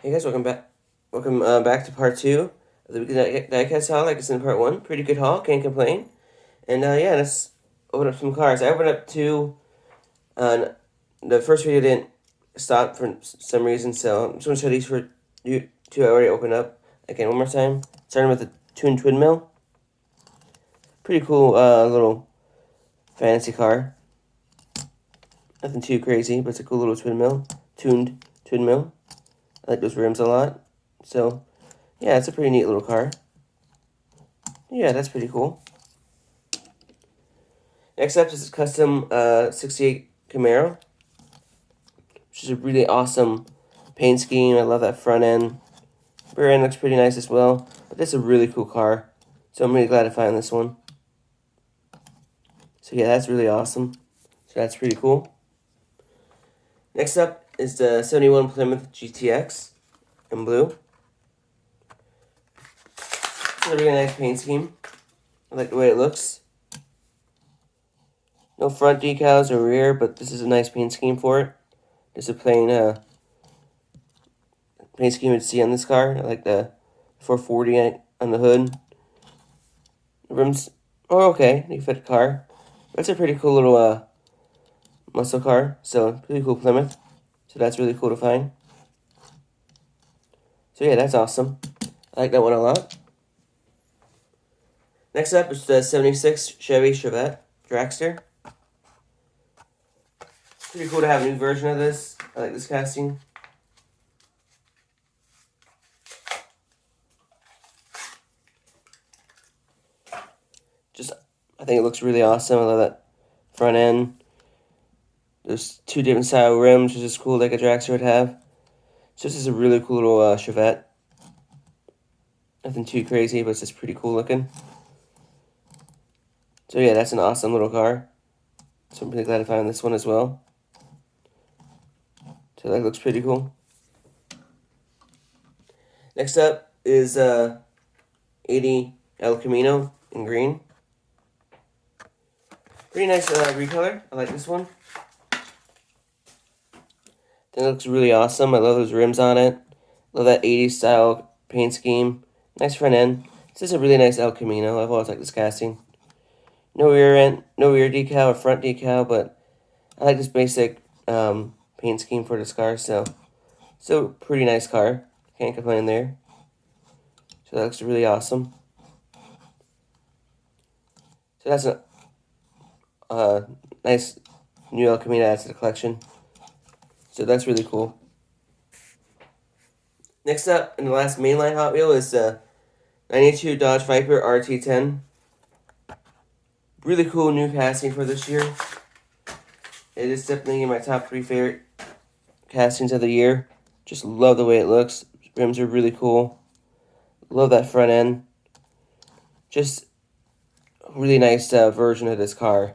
Hey guys, welcome back. Welcome back to part two of the weekly diecast haul. Like it's in part one, pretty good haul, can't complain. And yeah, let's open up some cards. I opened up two. The first video didn't stop for some reason, so I'm just gonna show these for you two. I already opened up. Again, one more time. Starting with the tuned twin mill. Pretty cool little fantasy car. Nothing too crazy, but it's a cool little twin mill. Tuned twin mill. I like those rims a lot. So yeah, it's a pretty neat little car. Yeah, that's pretty cool. Next up is this custom 68 Camaro, which is a really awesome paint scheme. I love that front end. Rear end looks pretty nice as well. But this is a really cool car, so I'm really glad to find this one. So yeah, that's really awesome. So that's pretty cool. Next up is the 71 Plymouth GTX in blue. It's a really nice paint scheme. I like the way it looks. No front decals or rear, but this is a nice paint scheme for it. Just a plain paint scheme you'd see on this car. I like the 440 on the hood. The rims are okay. They fit the car. That's a pretty cool little muscle car. So, pretty cool Plymouth. So that's really cool to find. So yeah, that's awesome. I like that one a lot. Next up is the 76 Chevy Chevette Dragster. Pretty cool to have a new version of this. I like this casting. I think it looks really awesome. I love that front end. There's two different style rims, which is cool, like a dragster would have. So this is a really cool little Chevette. Nothing too crazy, but it's just pretty cool looking. So yeah, that's an awesome little car. So I'm really glad to find this one as well. So that looks pretty cool. Next up is 80 El Camino in green. Pretty nice recolor. I like this one. It looks really awesome. I love those rims on it. Love that 80s style paint scheme. Nice front end. This is a really nice El Camino. I've always liked this casting. No rear end, no rear decal or front decal, but I like this basic paint scheme for this car. So pretty nice car. Can't complain there. So that looks really awesome. So that's a nice new El Camino adds to the collection. So that's really cool. Next up, in the last mainline Hot Wheel is the 92 Dodge Viper RT10. Really cool new casting for this year. It is definitely in my top 3 favorite castings of the year. Just love the way it looks. Rims are really cool. Love that front end. Just a really nice version of this car.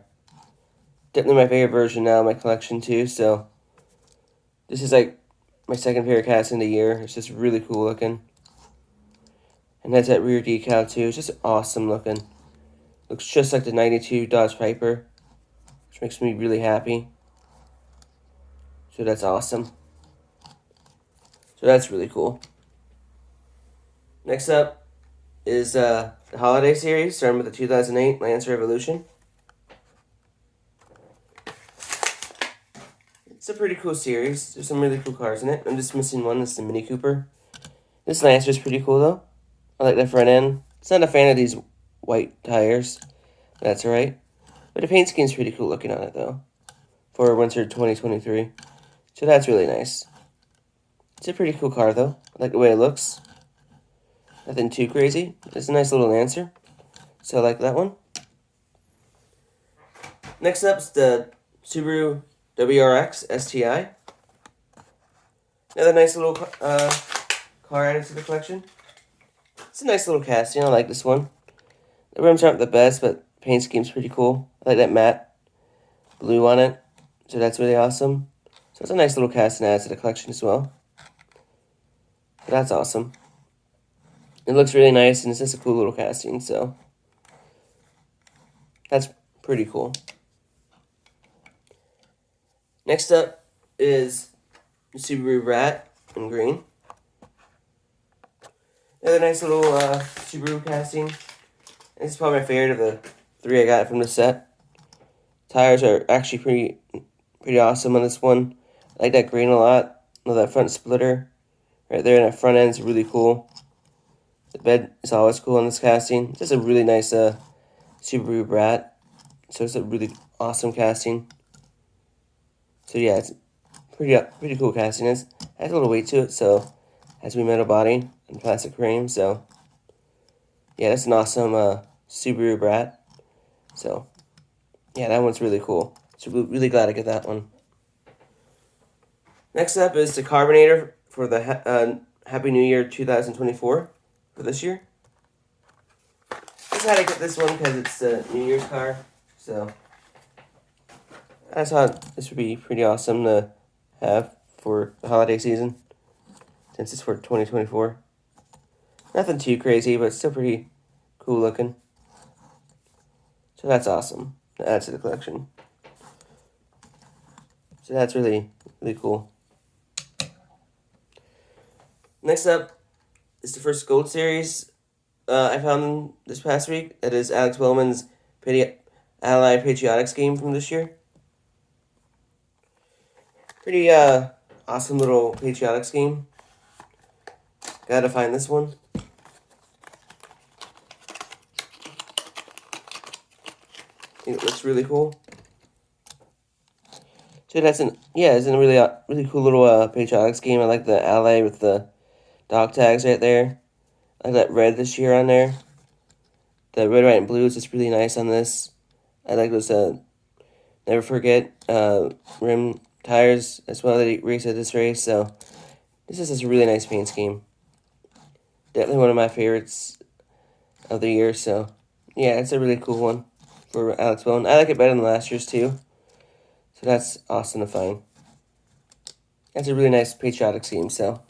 Definitely my favorite version now in my collection too. So this is like my second favorite casting of the year. It's just really cool looking. And that's that rear decal too. It's just awesome looking. Looks just like the 92 Dodge Viper, which makes me really happy. So that's awesome. So that's really cool. Next up is the Holiday Series, starting with the 2008 Lancer Evolution. It's a pretty cool series. There's some really cool cars in it. I'm just missing one. It's the Mini Cooper. This Lancer is pretty cool though. I like that front end. It's not a fan of these white tires. That's alright. But the paint scheme's pretty cool looking on it though. For winter 2023. So that's really nice. It's a pretty cool car though. I like the way it looks. Nothing too crazy. It's a nice little Lancer. So I like that one. Next up is the Subaru WRX STI. Another nice little car added to the collection. It's a nice little casting. I like this one. The rims aren't the best, but paint scheme's pretty cool. I like that matte blue on it. So that's really awesome. So it's a nice little casting added to the collection as well. So that's awesome. It looks really nice, and it's just a cool little casting, so that's pretty cool. Next up is Subaru Rat in green. Another nice little Subaru casting. This is probably my favorite of the 3 I got from the set. Tires are actually pretty awesome on this one. I like that green a lot. Love that front splitter right there, and that front end is really cool. The bed is always cool on this casting. It's just a really nice Subaru Brat. So it's a really awesome casting. So yeah, it's pretty cool casting. It has a little weight to it, so has a metal body and plastic frame. So yeah, that's an awesome Subaru Brat. So yeah, that one's really cool. So really glad I get that one. Next up is the carbonator for the Happy New Year 2024 for this year. Just had to get this one because it's a New Year's car. So I thought this would be pretty awesome to have for the holiday season, since it's for 2024. Nothing too crazy, but still pretty cool looking. So that's awesome to add to the collection. So that's really cool. Next up is the first Gold Series I found this past week. That is Alex Wellman's Ally Patriotic Scheme from this year. Pretty awesome little patriotic scheme. Gotta find this one. I think it looks really cool. So it's a really cool little patriotic scheme. I like the ally with the dog tags right there. I like that red this year on there. The red, white, and blue is just really nice on this. I like those never forget rim tires as well that he raced at this race. So this is just a really nice paint scheme. Definitely one of my favorites of the year. So yeah, it's a really cool one for Alex Bone. I like it better than last year's too. So that's awesome to find. That's a really nice patriotic scheme. So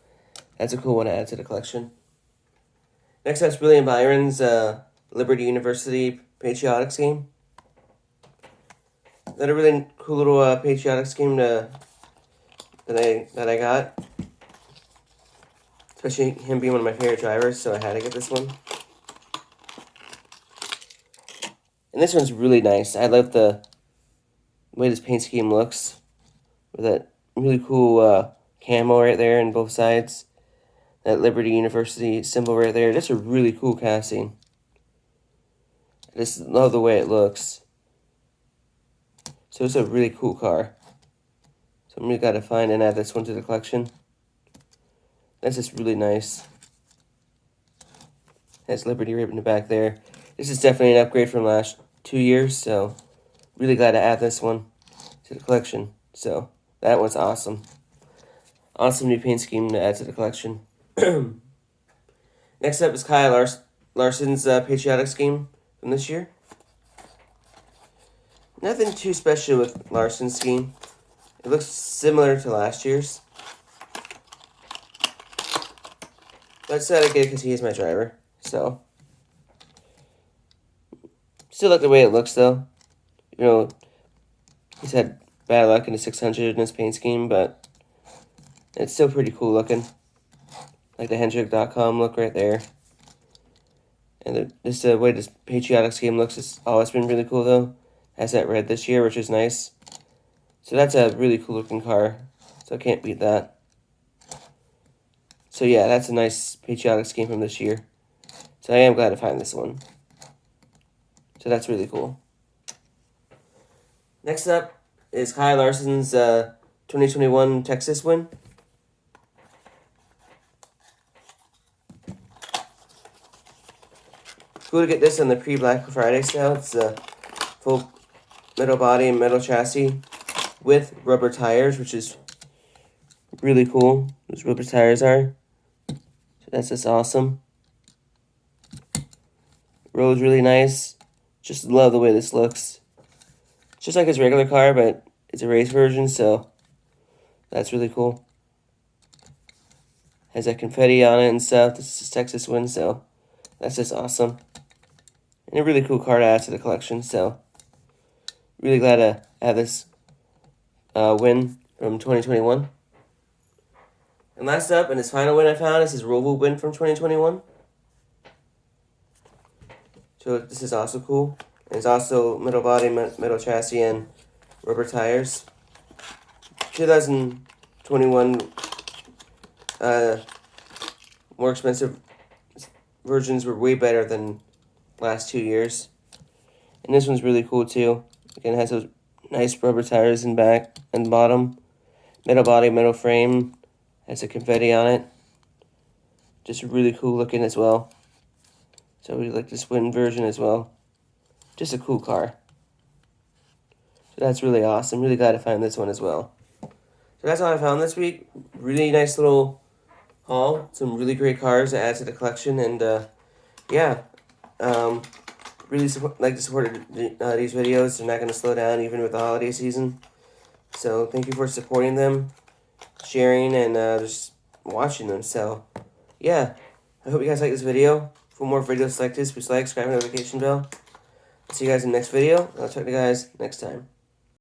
that's a cool one to add to the collection. Next up is William Byron's Liberty University patriotic scheme. Another really cool little patriotic scheme that I got. Especially him being one of my favorite drivers, so I had to get this one. And this one's really nice. I love the way this paint scheme looks. With that really cool camo right there on both sides. That Liberty University symbol right there. Just a really cool casting. I just love the way it looks. So it's a really cool car. So I'm really glad to find and add this one to the collection. That's just really nice. Has Liberty right in the back there. This is definitely an upgrade from last 2 years, so really glad to add this one to the collection. So that one's awesome. Awesome new paint scheme to add to the collection. Next up is Kyle Larson's patriotic scheme from this year. Nothing too special with Larson's scheme. It looks similar to last year's. But I decided to get it because he is my driver. So still like the way it looks though. You know, he's had bad luck in the 600 in his paint scheme, but it's still pretty cool looking. Like the Hendrick.com look right there. And just the way this patriotic scheme looks has always been really cool though. Has that red this year, which is nice. So that's a really cool looking car. So I can't beat that. So yeah, that's a nice patriotic scheme from this year. So I am glad to find this one. So that's really cool. Next up is Kyle Larson's 2021 Texas win. Cool to get this on the pre-Black Friday sale. It's a full metal body and metal chassis with rubber tires, which is really cool. Those rubber tires are. So that's just awesome. Road's really nice. Just love the way this looks. It's just like his regular car, but it's a race version, so that's really cool. Has that confetti on it and stuff. This is Texas win, so that's just awesome. And a really cool car to add to the collection, so really glad to have this win from 2021. And last up, and his final win I found is his Roval win from 2021. So this is also cool. And it's also metal body, metal chassis, and rubber tires. 2021 more expensive versions were way better than last 2 years. And this one's really cool too. Again, it has those nice rubber tires in back and bottom. Metal body, metal frame. Has a confetti on it. Just really cool looking as well. So we like this wooden version as well. Just a cool car. So that's really awesome. Really glad to find this one as well. So that's all I found this week. Really nice little haul. Some really great cars to add to the collection. And yeah, really like to support these videos. They're not going to slow down even with the holiday season. So thank you for supporting them, sharing, and just watching them. So yeah, I hope you guys like this video. For more videos like this, please like, subscribe, and notification bell. See you guys in the next video. I'll talk to you guys next time.